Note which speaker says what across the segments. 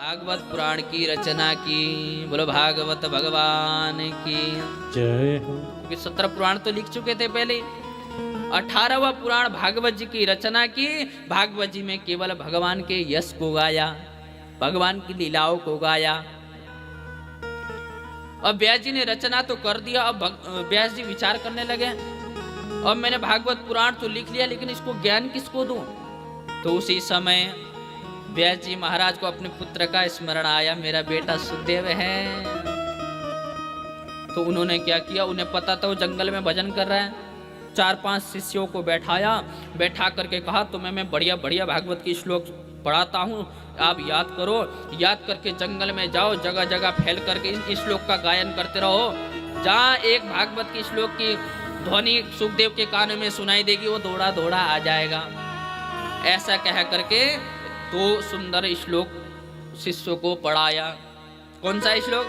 Speaker 1: भागवत पुराण की रचना की। बोलो भागवत भगवान की
Speaker 2: जय हो।
Speaker 1: क्योंकि 17 पुराण तो लिख चुके थे पहले, 18वां पुराण भागवत जी की रचना की। भागवत जी में केवल भगवान के यश को गाया, भगवान की लीलाओं को गाया। अब व्यास जी ने रचना तो कर दिया, अब व्यास जी विचार करने लगे, अब मैंने भागवत पुराण तो लिख लिया, लेकिन इसको ज्ञान किसको दूं? तो उसी समय व्यास जी महाराज को अपने पुत्र का स्मरण आया, मेरा बेटा सुखदेव है। तो उन्होंने क्या किया, उन्हें पता था वो जंगल में भजन कर रहा है। 4-5 शिष्यों को बैठाया, बैठा करके कहा तुम्हें मैं बढ़िया बढ़िया भागवत की श्लोक पढ़ाता हूँ, आप याद करो, याद करके जंगल में जाओ, जगह जगह फैल करके इस श्लोक का गायन करते रहो। जहाँ एक भागवत की श्लोक की ध्वनि सुखदेव के कानों में सुनाई देगी, वो दौड़ा दौड़ा आ जाएगा। ऐसा कह करके तो सुंदर श्लोक शिष्यों को पढ़ाया। कौन सा श्लोक?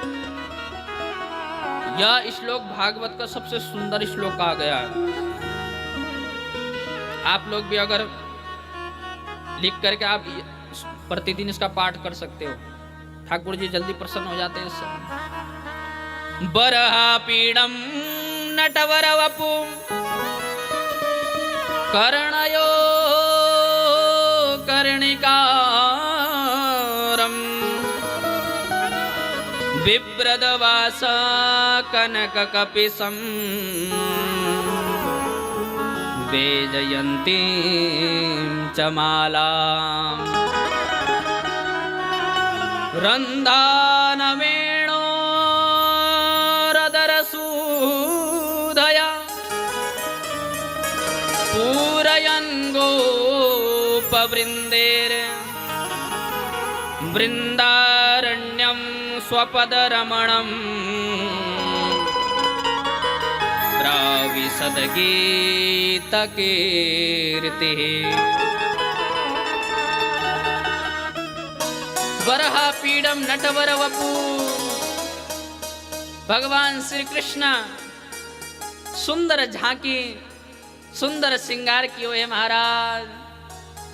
Speaker 1: यह श्लोक भागवत का सबसे सुंदर श्लोक कहा गया है। आप लोग भी अगर लिख करके आप प्रतिदिन इसका पाठ कर सकते हो, ठाकुर जी जल्दी प्रसन्न हो जाते हैं इससे। बरहा पीड़म नटवर वपु कर्णयो कर्णिकारम बिभ्रदवासा कनककपिसं वेजयन्तीं च मालाम् रन्धानवेणोरदरसूधया पूरयन् गोपवृन्देर वृन्दारण्यं स्वपदरमणम् प्राविशदगीतकीर्तिः। वरहा पीडम नटवर वपु। भगवान श्री कृष्ण सुंदर झांकी, सुंदर श्रृंगार किए हुए महाराज।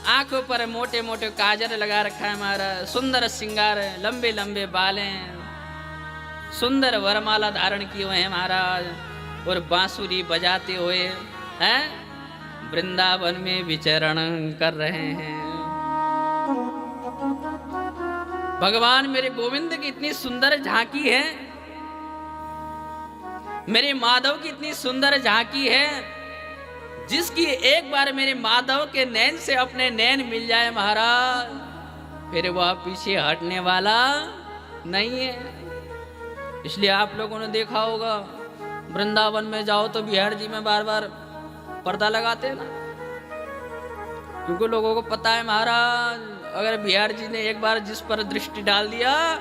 Speaker 1: आंखों पर मोटे मोटे काजल लगा रखा है महाराज, सुंदर श्रृंगार, लंबे लंबे बाल हैं, सुंदर वरमाला धारण किए हुए हैं महाराज, और बांसुरी बजाते हुए हैं वृंदावन में विचरण कर रहे हैं। भगवान मेरे गोविंद की इतनी सुंदर झांकी है, मेरे माधव की इतनी सुंदर झांकी है, जिसकी एक बार मेरे माधव के नैन से अपने नैन मिल जाए महाराज, फिर वह पीछे हटने वाला नहीं है। इसलिए आप लोगों ने देखा होगा, वृंदावन में जाओ तो बिहार जी में बार बार पर्दा लगाते हैं ना, क्योंकि लोगों को पता है महाराज, अगर बिहार जी ने एक बार जिस पर दृष्टि डाल दिया,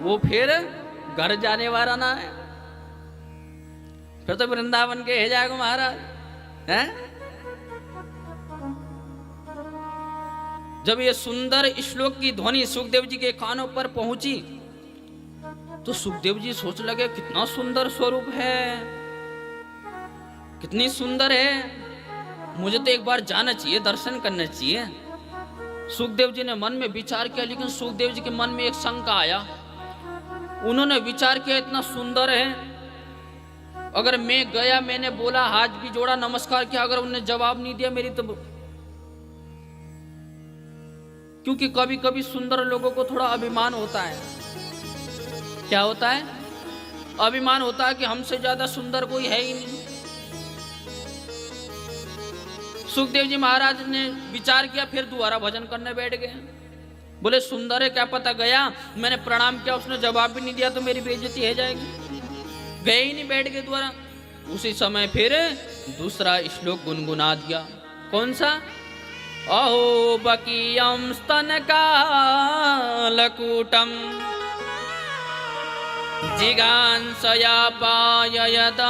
Speaker 1: वो फिर घर जाने वाला ना है, फिर तो वृंदावन के है जाएगा महाराज हैं? जब ये सुंदर श्लोक की ध्वनि सुखदेव जी के कानों पर पहुंची, तो सुखदेव जी सोच लगे कितना सुंदर स्वरूप है, कितनी सुंदर है, मुझे तो एक बार जाना चाहिए, दर्शन करना चाहिए। सुखदेव जी ने मन में विचार किया, लेकिन सुखदेव जी के मन में एक शंका आया। उन्होंने विचार किया इतना सुंदर है, अगर मैं गया, मैंने बोला, हाथ भी जोड़ा, नमस्कार किया, अगर उन्होंने जवाब नहीं दिया मेरी, तो क्योंकि कभी कभी सुंदर लोगों को थोड़ा अभिमान होता है। क्या होता है? अभिमान होता है कि हमसे ज्यादा सुंदर कोई है ही नहीं। सुखदेव जी महाराज ने विचार किया, फिर दोबारा भजन करने बैठ गए। बोले सुंदर है, क्या पता, गया, मैंने प्रणाम किया, उसने जवाब भी नहीं दिया तो मेरी बेइज्जती है जाएगी, गए ही नहीं, बैठ गए दोबारा। उसी समय फिर दूसरा श्लोक गुनगुना दिया। कौन सा? अहो बकीयम स्तनकालकूटम जिगांसया पाययदाप्यसाध्वी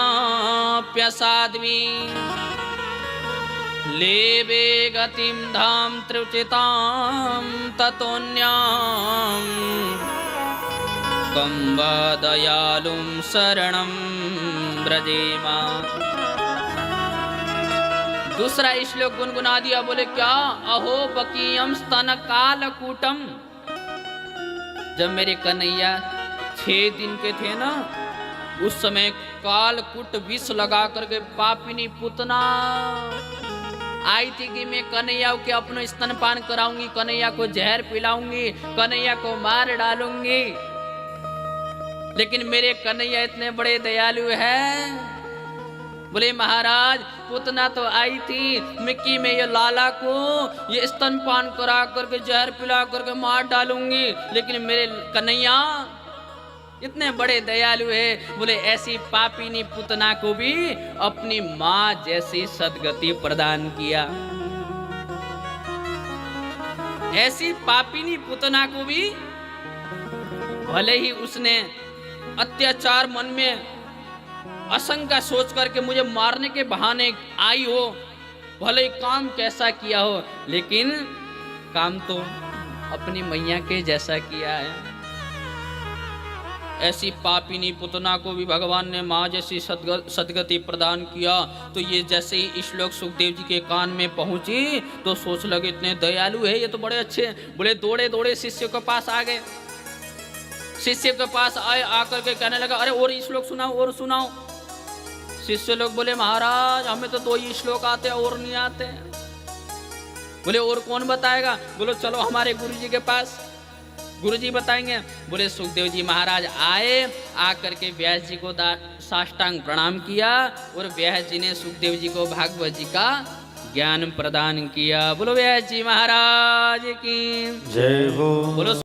Speaker 1: लेवे गतिं धाम त्रिचितां ततोन्यां कम्बदयालुं शरणं व्रजेमा। दूसरा श्लोक गुनगुना दिया। बोले क्या? अहो बकीयम स्तनकालकूटम, जब मेरे कन्हैया 6 दिन के थे ना, उस समय कालकुट विष लगा करके पापिनी पुतना आई थी कि मैं कन्हैया के अपना स्तनपान कराऊंगी, कन्हैया को जहर पिलाऊंगी, कन्हैया को मार डालूंगी। लेकिन मेरे कन्हैया इतने बड़े दयालु हैं। बोले महाराज, पुतना तो आई थी मिक्की में ये लाला को ये स्तनपान करा करके जहर पिला करके मार डालूंगी, लेकिन मेरे कन्हैया इतने बड़े दयालु है। बोले ऐसी पापिनी पुतना को भी अपनी माँ जैसी सदगति प्रदान किया। ऐसी पापिनी पुतना को भी भले ही उसने अत्याचार मन में आशंका सोच करके मुझे मारने के बहाने आई हो, भले ही काम कैसा किया हो, लेकिन काम तो अपनी मैया के जैसा किया है। ऐसी पापिनी पुतना को भी भगवान ने माँ जैसी सदगति प्रदान किया। तो ये जैसे ही श्लोक सुखदेव जी के कान में पहुंची तो सोच लगे इतने दयालु है ये तो बड़े अच्छे। बोले दौड़े दौड़े शिष्य के पास आ गए। शिष्य के पास आए, आकर के कहने लगा अरे और श्लोक सुनाओ और सुनाओ। शिष्य लोग बोले महाराज हमें तो 2 ही श्लोक आते और नहीं आते। बोले और कौन बताएगा? बोलो चलो हमारे गुरुजी के पास, गुरुजी बताएंगे। बोले सुखदेव जी महाराज आए, आकर के व्यास जी को साष्टांग प्रणाम किया और व्यास जी ने सुखदेव जी को भागवत जी का ज्ञान प्रदान किया। बोलो व्यास जी महाराज की
Speaker 2: जय हो।
Speaker 1: बोलो।